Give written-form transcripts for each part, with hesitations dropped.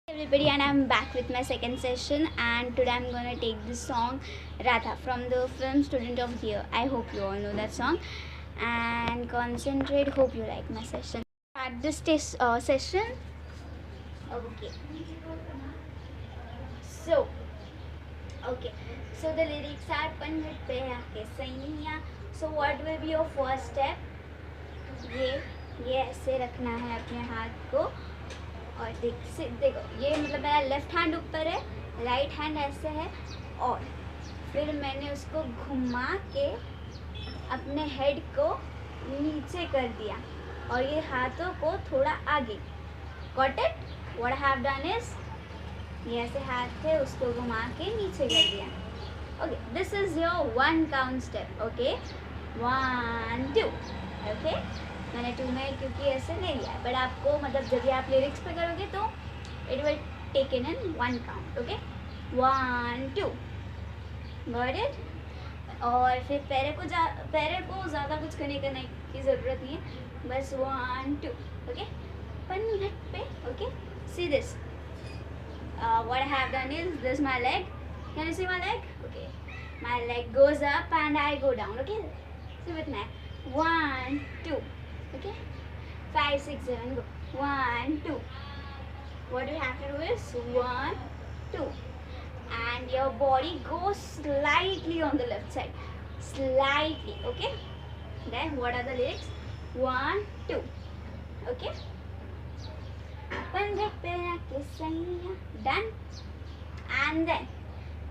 Everybody, and I'm back with my second session, and today I'm gonna take this song Radha from the film Student of the Year. I hope you all know that song and concentrate. Hope you like my session. At this session, okay. So, okay. So the lyrics are Pandit pe aake सैया. So what will be your first step? ये ऐसे रखना है अपने हाथ को और देखो ये मतलब मेरा लेफ्ट हैंड ऊपर है, राइट हैंड ऐसे है और फिर मैंने उसको घुमा के अपने हेड को नीचे कर दिया और ये हाथों को थोड़ा आगे. Got it? What I have done is ये ऐसे हाथ थे उसको घुमा के नीचे कर दिया. Okay, this is your 1 count step. Okay, 1 2. Okay, मैंने 2 में क्योंकि ऐसे ले लिया है, बट आपको मतलब जब भी आप लिरिक्स पे करोगे तो it will take in 1 count. Okay, 1 2. Got it? और फिर पैरे को ज़्यादा कुछ करने की ज़रूरत नहीं है, बस 1 2. ओके, पंडित पे. Okay, see this. What I have done is this my leg. Can you see my leg? Okay, my leg goes up and I go down. Okay, see with me. 1 2. Okay, 5 6 7 go. 1 2. What you have to do is 1 2, and your body goes slightly on the left side, slightly. Okay, then what are the lyrics? 1 2. Okay, done. And then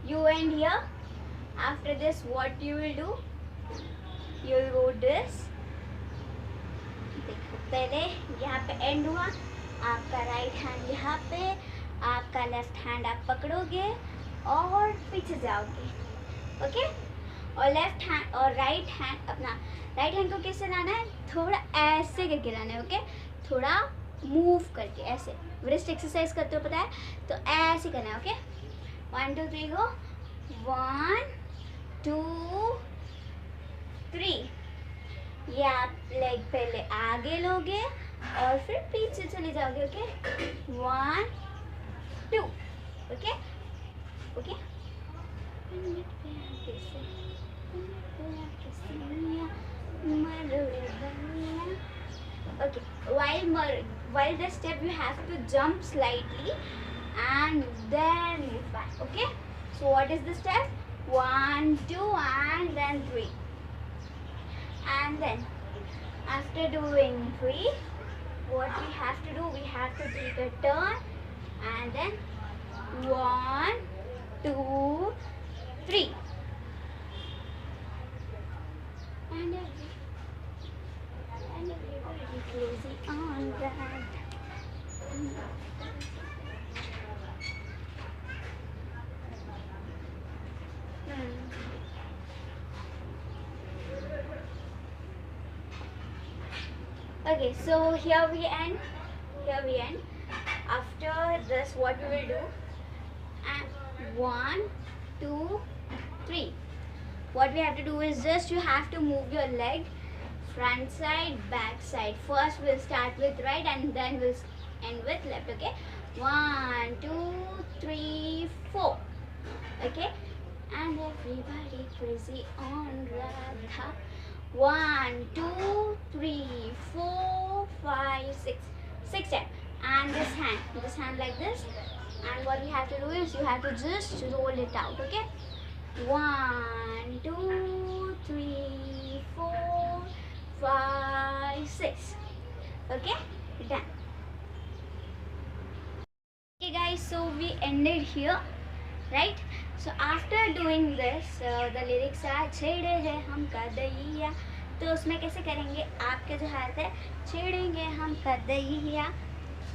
you end here. After this what you will do, you will go this. देखो पहले यहाँ पे and हुआ, आपका right hand यहाँ पे, आपका left hand आप पकड़ोगे और पीछे जाओगे. ओके, और लेफ्ट हैंड और राइट हैंड, अपना राइट हैंड को कैसे लाना है, थोड़ा ऐसे करके लाना है. ओके, थोड़ा मूव करके ऐसे. ब्रेस्ट एक्सरसाइज करते हो पता है, तो ऐसे करना है. ओके, 1 2 3 गो. 1 2 3. ये आप लेग पहले आगे लोगे और फिर पीछे चले जाओगे. Okay, 1 2. Okay okay, okay. While the step you have to jump slightly and then move back. Okay, so what is the step? 1 2 and then 3. And then after doing 3, what we have to do, we have to take a turn and then 1 2 3. And everybody crazy on that. Okay, so here we end. After this what we will do, and 1 2 3. What we have to do is just you have to move your leg front side, back side. First we'll start with right and then we'll end with left. Okay, 1 2 3 4. Okay, and everybody crazy on Radha. 1 2 3 4 5 6. 6 times. And this hand like this, and what we have to do is you have to just roll it out. Okay, 1 2 3 4 5 6. Okay, done. Okay guys, so we ended here, right? So after doing this, the lyrics are छेड़े है हम कदैया. तो उसमें कैसे करेंगे, आपके जो हाथ है छेड़ेंगे हम कदैया.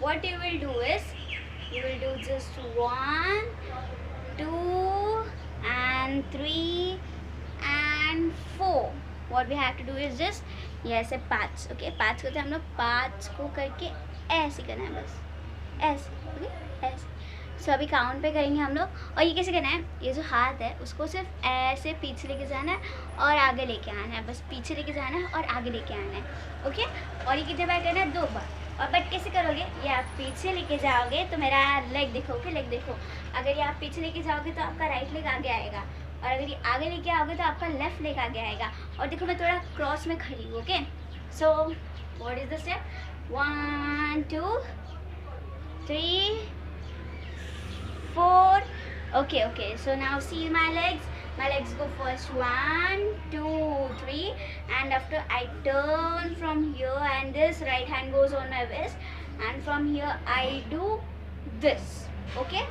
What you will do is you will do just 1 2 and 3 and 4. What we have to do is just ये ऐसे 5. ओके, 5 को तो हम लोग 5 को करके ऐसे करना है, बस ऐसे. ओके, ऐसे. सो अभी काउंट पे करेंगे हम लोग. और ये कैसे करना है, ये जो हाथ है उसको सिर्फ ऐसे पीछे लेके जाना है और आगे लेके आना है. बस पीछे लेके जाना है और आगे लेके आना है. ओके, और ये कितने बार करना है, 2 बार. और बट कैसे करोगे, ये आप पीछे लेके जाओगे तो मेरा लेग देखो, ओके लेग देखो। अगर ये आप पीछे लेके जाओगे तो आपका राइट लेग आगे आएगा, और अगर ये आगे लेके आओगे तो आपका लेफ्ट लेग आगे आएगा। और देखो मैं थोड़ा क्रॉस में खड़ी हूँ, okay. So what is the step, 1 2 3 4, okay, so now see my legs go first 1 2 3, and after I turn from here and this right hand goes on my waist, and from here I do this, okay.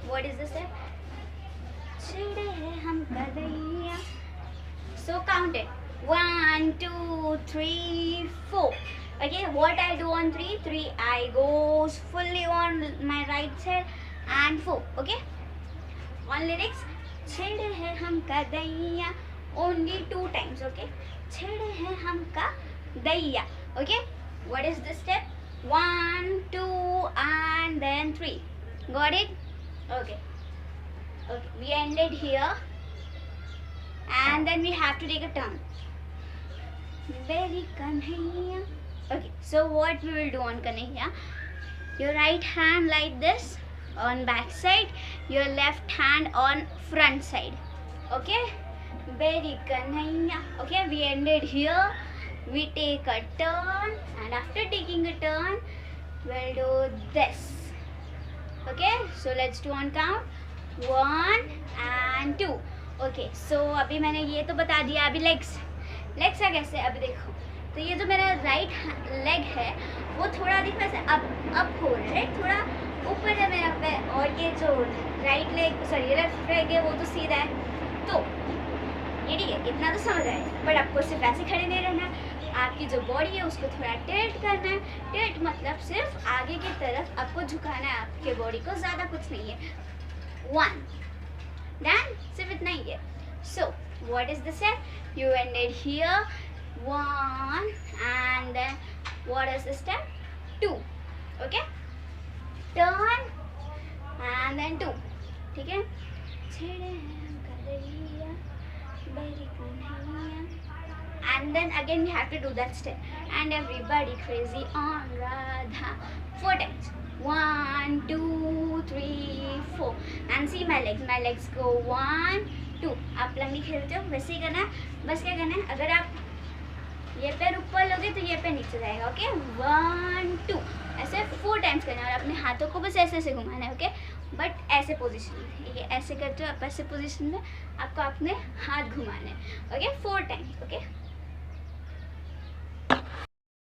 What is the step, छिड़े हैं हम कदैया, so count it 1 2 3 4. Okay, what I do on 3 I goes fully on my right side and 4. Okay, on lyrics, छेड़े हैं हम का दैया, only 2 times. Okay, छेड़े हैं हम का दैया. Okay, what is the step, 1 2 and then 3. Got it? Okay, we ended here, and then we have to take a turn. Very Kanhaiya. Okay, so what we will do on Kanhaiya, your right hand like this on back side, your left hand on front side. Okay, very Kanhaiya. Okay, we ended here. We take a turn, and after taking a turn we'll do this. Okay, so let's do on count 1 and 2. Okay, so अभी मैंने ये तो बता दिया, अभी legs का कैसे, अभी देखो तो ये जो मेरा राइट लेग है वो थोड़ा देखो ऐसे अप हो रहा है, थोड़ा ऊपर है मेरा पैर, और ये जो right leg sorry left leg है वो तो सीधा है। तो ये ठीक है, इतना तो समझ आए, बट आपको सिर्फ ऐसे खड़े नहीं रहना है, आपकी जो बॉडी है उसको थोड़ा टिल्ट करना है। टिल्ट मतलब सिर्फ आगे की तरफ आपको झुकाना है आपके बॉडी को, ज़्यादा कुछ नहीं है। 1 डन, सिर्फ इतना ही है। सो what is the step, you ended here 1, and then what is the step, 2. Okay, turn and then 2. ठीक है, and then again we have to do that step, and everybody crazy on Radha 4 times, 1 2 3 4, and see my legs go 1 2. आप लंगी खेलते हो वैसे ही करना है, बस क्या करना है, अगर आप ये पैर ऊपर लोगे तो ये पैर नीचे जाएगा। ओके, 1 2 ऐसे 4 टाइम्स करना है, और अपने हाथों को बस ऐसे ऐसे घुमाना है। ओके, बट ऐसे पोजीशन में, ये ऐसे करते हो आप, ऐसे पोजीशन में आपको अपने हाथ घुमाने हैं। Okay, 4 times. Okay,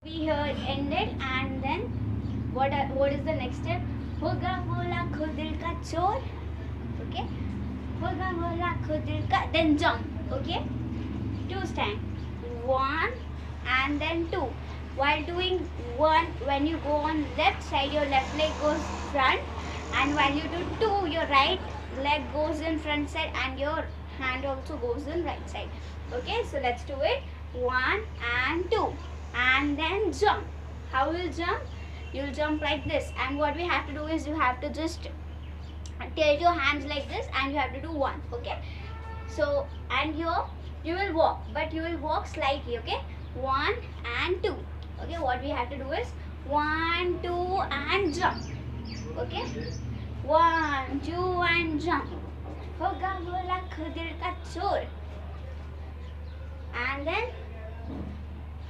we here ended, and then what is the next step, होगा वो लाखों दिल का चोर। ओके, होगा वो लाखों दिल का, then jump। Okay, 2 stand, 1 and then 2. While doing 1, when you go on left side, your left leg goes front, and while you do 2, your right leg goes in front side, and your hand also goes in right side. Okay, so let's do it, 1 and 2, and then jump. How will you jump? You'll jump like this, and what we have to do is you have to just tilt your hands like this, and you have to do 1. Okay, so and you will walk, but you will walk slightly. Okay, 1 and 2. Okay, what we have to do is 1 2 and jump. Okay, 1 2 and jump. होगा वो लाखों दिल का चोर, and then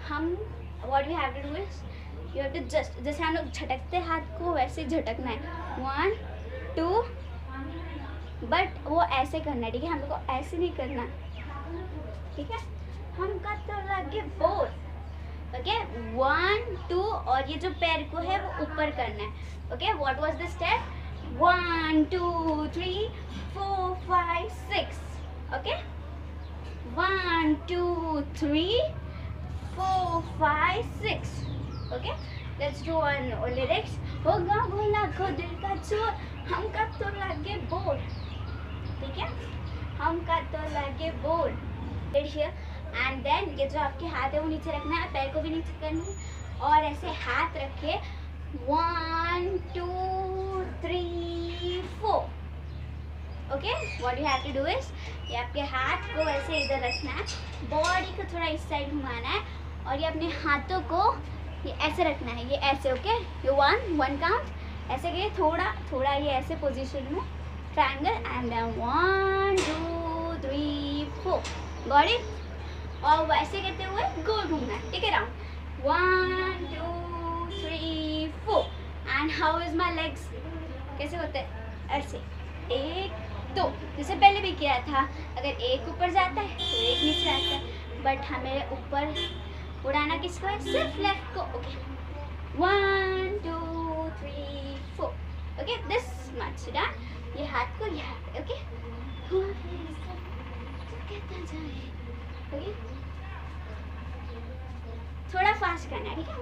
हम what we have to do is you have to just, जैसे हम लोग झटकते हाथ को वैसे झटकना है, 1 2, बट वो ऐसे करना है। ठीक है, हम लोग को ऐसे नहीं करना। ठीक है, हम का तो लगे बोर। ओके, 1 2, और ये जो पैर को है वो ऊपर करना है। Okay, what was the step, 1 2 3 4 5 6. Okay, 1 2 3 4 5 6. Okay, let's do one lyrics. होगा वो लाखों दिल का चोर, हम का तो लगे बोर। ठीक है, हम का तो लगे बोर। एंड देन ये जो आपके हाथ है वो नीचे रखना है, पैर को भी नीचे करना है, और ऐसे हाथ रखे 1 2 3 4। Okay, what you have to do is, ये आपके हाथ को ऐसे इधर रखना है, बॉडी को थोड़ा इस साइड घुमाना है और ये अपने हाथों को ये ऐसे रखना है, ये ऐसे। ओके, यू वन काउंट ऐसे गए, थोड़ा थोड़ा ये ऐसे पोजीशन में triangle and then 1 2 3 4, got it. और वैसे करते हुए गोल घूमना है, ठीक है, round 1 2 3 4। And how is my legs, कैसे होते हैं, ऐसे 1 2, जैसे पहले भी किया था। अगर एक ऊपर जाता है तो एक नीचे आता है, बट हमें ऊपर उड़ाना किसको है, सिर्फ लेफ्ट को। Okay, 1 2 3 4, okay, this much done. ये हाथ को यहाँ पे, ओके, ओके, थोड़ा फास्ट करना है, ठीक है।